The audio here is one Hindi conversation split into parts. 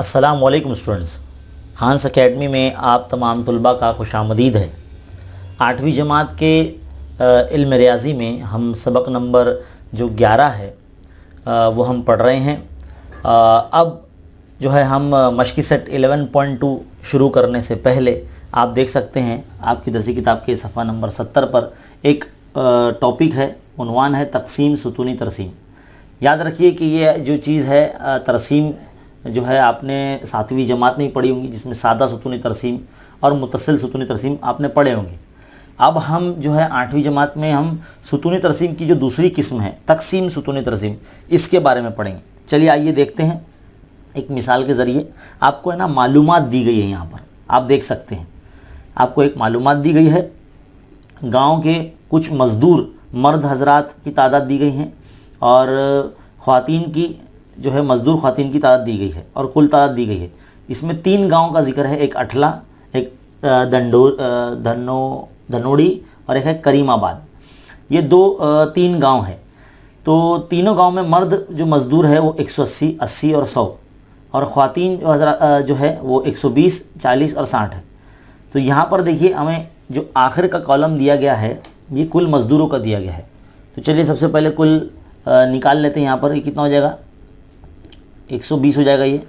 अस्सलाम वालेकुम स्टूडेंट्स, हांस एकेडमी में आप तमाम तलबा का खुशामदीद है। 8वीं जमात के इल्म रियाज़ी में हम सबक नंबर जो 11 है वो हम पढ़ रहे हैं। अब जो है हम मशक़ी सेट 11.2 शुरू करने से पहले आप देख सकते हैं आपकी दरसी किताब के सफ़ा नंबर 70 पर एक टॉपिक है, उन्वान है तक़सीम सुतूनी तरसीम। याद रखिए कि ये जो चीज़ है तरसीम जो है आपने 7वीं जमात में ही पढ़ी होंगी, जिसमें सादा सुतूनी तरसीम और मुतसिल सुतूनी तरसीम आपने पढ़े होंगे। अब हम जो है 8वीं जमात में हम सुतूनी तरसीम की जो दूसरी किस्म है तक़सीम सुतूनी तरसीम, इसके बारे में पढ़ेंगे। चलिए आइए देखते हैं। एक मिसाल के ज़रिए आपको है ना मालूमात दी गई है। यहाँ पर आप देख सकते हैं आपको एक मालूमात दी गई है। गाँव के कुछ मज़दूर मर्द हजरात की तादाद दी गई हैं और ख़वातीन की जो है मज़दूर ख़वातीन की तादाद दी गई है और कुल तादाद दी गई है। इसमें 3 गाँव का जिक्र है, एक अठला, एक धनोड़ी और एक है करीमाबाद। ये 3 गांव है। तो तीनों गांव में मर्द जो मज़दूर है वो 180, 80 और 100 और ख़वातीन जो है वो 120, 40 और 60 है। तो यहाँ पर देखिए हमें जो आखिर का कॉलम दिया गया है ये कुल मज़दूरों का दिया गया है। तो चलिए सबसे पहले कुल निकाल लेते हैं। यहाँ पर ये कितना हो जाएगा, 120 हो जाएगा, ये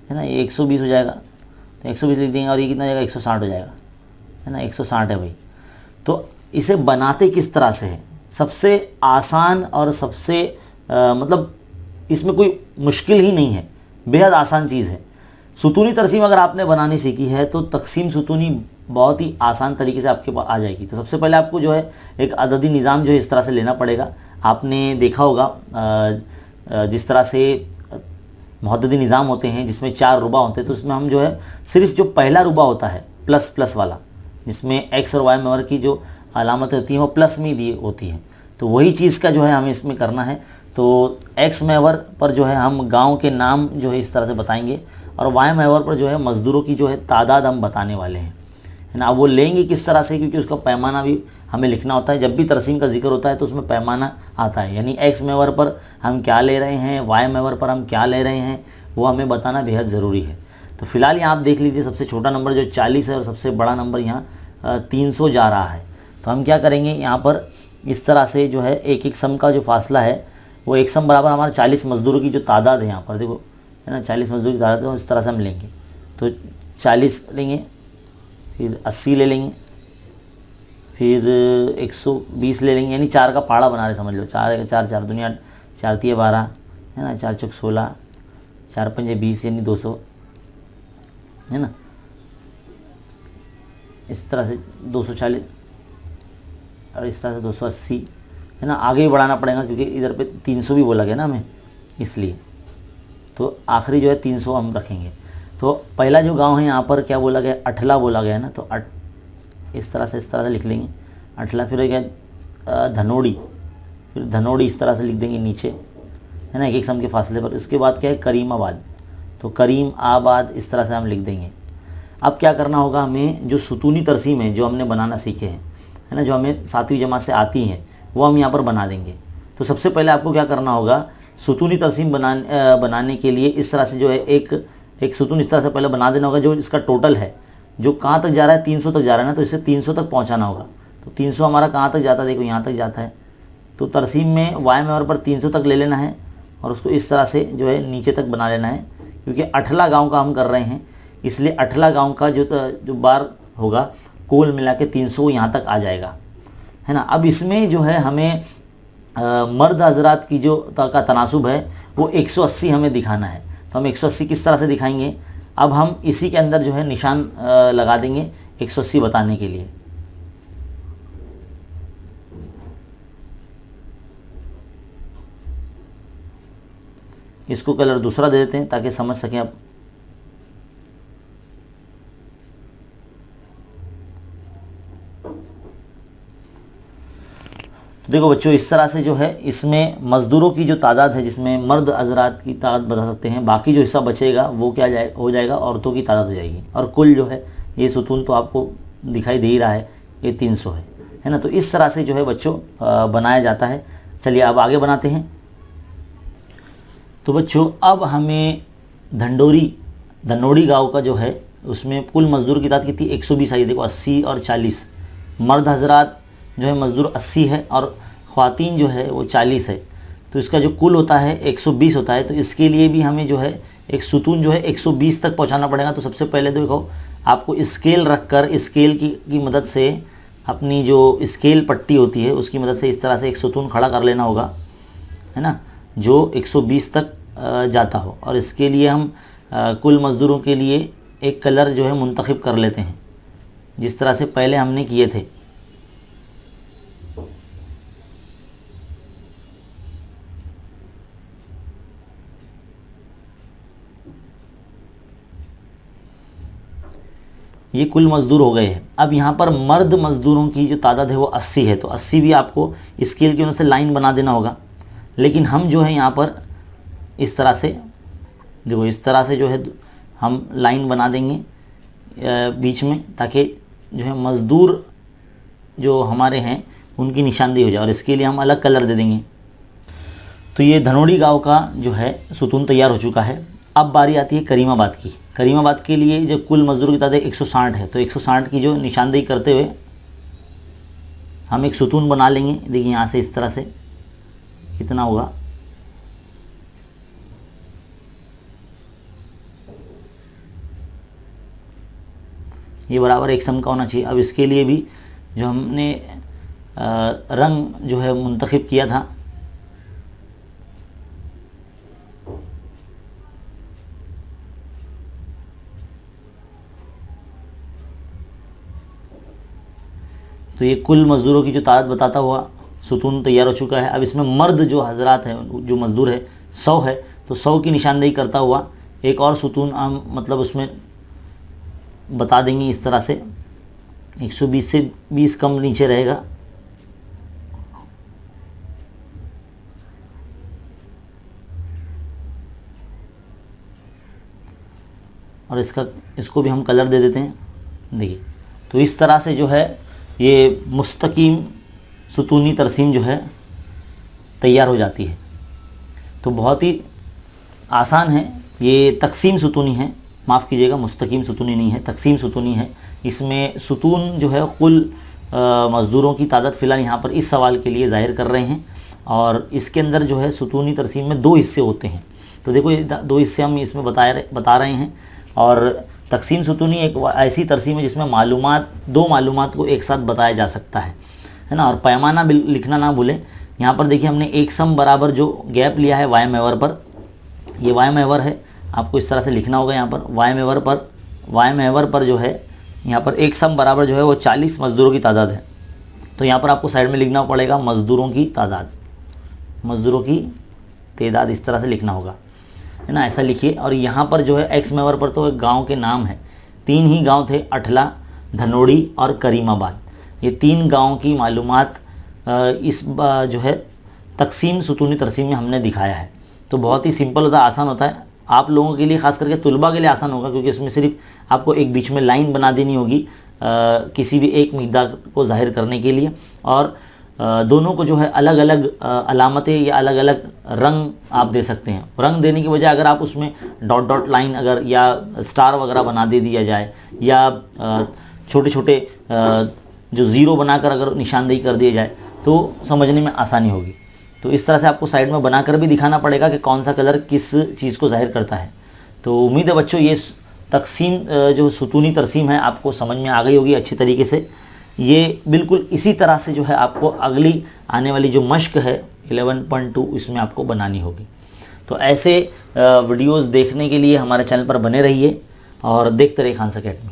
है ना, ये 120 हो जाएगा। तो 120 लिख देंगे और ये कितना हो जाएगा, 160 हो जाएगा, है ना, 160 है भाई। तो इसे बनाते किस तरह से है, सबसे आसान और सबसे मतलब इसमें कोई मुश्किल ही नहीं है, बेहद आसान चीज़ है। सुतूनी तरसीम अगर आपने बनानी सीखी है तो तक़सीम सुतूनी बहुत ही आसान तरीके से आपके पास आ जाएगी। तो सबसे पहले आपको जो है एक अददी निज़ाम जो है इस तरह से लेना पड़ेगा। आपने देखा होगा जिस तरह से मुहद्ददी निज़ाम होते हैं जिसमें 4 रुबा होते हैं, तो उसमें हम जो है सिर्फ जो पहला रुबा होता है प्लस प्लस वाला, जिसमें एक्स और वाई मेवर की जो अलामतें होती हैं वो प्लस में दी होती हैं, तो वही चीज़ का जो है हमें इसमें करना है। तो एक्स मेवर पर जो है हम गांव के नाम जो है इस तरह से बताएंगे और वाई मेवर पर जो है मज़दूरों की जो है तादाद हम बताने वाले हैं, है ना। वो लेंगे किस तरह से, क्योंकि उसका पैमाना भी हमें लिखना होता है। जब भी तरसीम का जिक्र होता है तो उसमें पैमाना आता है, यानी एक्स मेवर पर हम क्या ले रहे हैं, वाई मेवर पर हम क्या ले रहे हैं, वो हमें बताना बेहद ज़रूरी है। तो फ़िलहाल यहाँ आप देख लीजिए सबसे छोटा नंबर जो 40 है और सबसे बड़ा नंबर यहाँ 300 जा रहा है। तो हम क्या करेंगे, यहाँ पर इस तरह से जो है एक सम का जो फासला है वो एक सम बराबर हमारे 40 मज़दूरों की जो तादाद है, यहाँ पर देखो, है ना, 40 मज़दूर की तादाद है, इस तरह से हम लेंगे। तो 40 लेंगे, फिर 80 ले लेंगे, फिर 120 ले लेंगे, यानी 4 का पहाड़ा बना रहे, समझ लो। 4 4 दुनिया 4 तिये 12, है ना, 4 चौक 16, 4 पंजे 20 यानी 200, है ना। इस तरह से 240 और इस तरह से 280, है ना। आगे भी बढ़ाना पड़ेगा क्योंकि इधर पे 300 भी बोला गया ना हमें, इसलिए तो आखिरी जो है 300 हम रखेंगे। तो पहला जो गांव है यहाँ पर क्या बोला गया, अठला बोला गया है ना, तो इस तरह से लिख लेंगे अठला। फिर क्या धनोड़ी, फिर धनोड़ी इस तरह से लिख देंगे नीचे, है ना, एक सम के फासले पर। उसके बाद क्या है करीमाबाद, तो करीम आबाद इस तरह से हम लिख देंगे। अब क्या करना होगा, हमें जो सुतूनी तरसीम है जो हमने बनाना सीखे हैं, है ना, जो हमें 7वीं जमात से आती हैं, वो हम यहाँ पर बना देंगे। तो सबसे पहले आपको क्या करना होगा, सुतूनी तरसीम बनाने के लिए इस तरह से जो है एक सुतून इस तरह से पहले बना देना होगा। जो इसका टोटल है जो कहाँ तक जा रहा है, 300 तक जा रहा है ना, तो इसे 300 तक पहुँचाना होगा। तो 300 हमारा कहाँ तक जाता है, देखो यहाँ तक जाता है। तो तरसीम में वाई मेवर पर 300 तक ले लेना है और उसको इस तरह से जो है नीचे तक बना लेना है। क्योंकि अठला गाँव का हम कर रहे हैं, इसलिए अठला गाँव का जो बार होगा कुल मिला के 300 यहाँ तक आ जाएगा, है ना। अब इसमें जो है हमें मर्द हजरात की जो का तनासुब है वो 180 हमें दिखाना है। तो हम 180 किस तरह से दिखाएंगे, अब हम इसी के अंदर जो है निशान लगा देंगे 180 बताने के लिए। इसको कलर दूसरा दे देते हैं ताकि समझ सकें आप। देखो बच्चों, इस तरह से जो है इसमें मज़दूरों की जो तादाद है, जिसमें मर्द हजरात की तादाद बता सकते हैं, बाकी जो हिस्सा बचेगा वो क्या हो जाएगा, औरतों की तादाद हो जाएगी। और कुल जो है ये सुतून तो आपको दिखाई दे ही रहा है, ये 300 है ना। तो इस तरह से जो है बच्चों बनाया जाता है। चलिए अब आगे बनाते हैं। तो बच्चों अब हमें धनोड़ी गांव का जो है उसमें कुल मज़दूर की तादाद कितनी 120 आई। देखो 80 और 40, मर्द हजरात जो है मज़दूर 80 है और ख़वातीन जो है वो 40 है। तो इसका जो कुल होता है 120 होता है। तो इसके लिए भी हमें जो है एक सुतून जो है 120 तक पहुंचाना पड़ेगा। तो सबसे पहले तो देखो आपको स्केल रखकर स्केल की मदद से अपनी जो स्केल पट्टी होती है उसकी मदद से इस तरह से एक सुतून खड़ा कर लेना होगा, है ना, जो 120 तक जाता हो। और इसके लिए हम कुल मज़दूरों के लिए एक कलर जो है मुंतखब कर लेते हैं, जिस तरह से पहले हमने किए थे। ये कुल मज़दूर हो गए हैं। अब यहाँ पर मर्द मज़दूरों की जो तादाद है वो 80 है। तो 80 भी आपको स्केल की वजह से लाइन बना देना होगा। लेकिन हम जो है यहाँ पर इस तरह से देखो, इस तरह से जो है हम लाइन बना देंगे बीच में, ताकि जो है मज़दूर जो हमारे हैं उनकी निशानदेही हो जाए। और इसके लिए हम अलग कलर दे देंगे। तो ये धनोड़ी गांव का जो है सुतून तैयार हो चुका है। अब बारी आती है करीमाबाद की। करीमाबाद के लिए जो कुल मज़दूर की तादाद 160 है। तो 160 की जो निशानदेही करते हुए हम एक सुतून बना लेंगे। देखिए यहाँ से इस तरह से कितना होगा, ये बराबर एक सम का होना चाहिए। अब इसके लिए भी जो हमने रंग जो है मुंतखब किया था, तो ये कुल मज़दूरों की जो तादाद बताता हुआ सुतून तैयार हो चुका है। अब इसमें मर्द जो हजरात हैं, जो मज़दूर है 100 है, तो 100 की निशानदेही करता हुआ एक और सुतून हम मतलब उसमें बता देंगे इस तरह से। 120 से 20 कम नीचे रहेगा। और इसको भी हम कलर दे देते हैं। देखिए, तो इस तरह से जो है ये मुस्तकीम सुतूनी तरसीम जो है तैयार हो जाती है। तो बहुत ही आसान है। ये तकसीम सुतूनी है, माफ़ कीजिएगा, मुस्तकीम सुतूनी नहीं है, तकसीम सुतूनी है। इसमें सुतून जो है कुल मज़दूरों की तादाद फ़िलहाल यहाँ पर इस सवाल के लिए ज़ाहिर कर रहे हैं। और इसके अंदर जो है सुतूनी तरसीम में 2 हिस्से होते हैं। तो देखो ये 2 हिस्से हम इसमें बता रहे हैं। और तकसीम सुतूनी एक ऐसी तरसीम है जिसमें दो मालूमात को एक साथ बताया जा सकता है ना। और पैमाना लिखना ना भूलें। यहाँ पर देखिए हमने एक सम बराबर जो गैप लिया है वाई मेवर पर, ये वाई मेवर है, आपको इस तरह से लिखना होगा। यहाँ पर वाई मेवर पर जो है यहाँ पर एक सम बराबर जो है वो 40 मज़दूरों की तादाद है। तो यहाँ पर आपको साइड में लिखना पड़ेगा मज़दूरों की तादाद इस तरह से लिखना होगा, है ना, ऐसा लिखिए। और यहाँ पर जो है एक्स मेवर पर तो एक गांव के नाम है, 3 ही गांव थे, अठला, धनोड़ी और करीमाबाद। ये 3 गांव की मालूमात इस जो है तकसीम सुतूनी तरसीम में हमने दिखाया है। तो बहुत ही सिंपल होता है, आसान होता है। आप लोगों के लिए, ख़ास करके तुलबा के लिए आसान होगा, क्योंकि इसमें सिर्फ आपको एक बीच में लाइन बना देनी होगी किसी भी एक मिक़दार को ज़ाहिर करने के लिए। और दोनों को जो है अलग अलग अलामतें या अलग अलग रंग आप दे सकते हैं। रंग देने की वजह अगर आप उसमें डॉट डॉट लाइन अगर या स्टार वगैरह बना दे दिया जाए, या छोटे छोटे जो ज़ीरो बनाकर अगर निशानदेही कर दिया जाए, तो समझने में आसानी होगी। तो इस तरह से आपको साइड में बनाकर भी दिखाना पड़ेगा कि कौन सा कलर किस चीज़ को ज़ाहिर करता है। तो उम्मीद है बच्चों ये तकसीम जो सुतूनी तरसीम है आपको समझ में आ गई होगी अच्छी तरीके से। ये बिल्कुल इसी तरह से जो है आपको अगली आने वाली जो मश्क है 11.2 इसमें आपको बनानी होगी। तो ऐसे वीडियोस देखने के लिए हमारे चैनल पर बने रहिए और देखते रहिए खानस अकेडमी।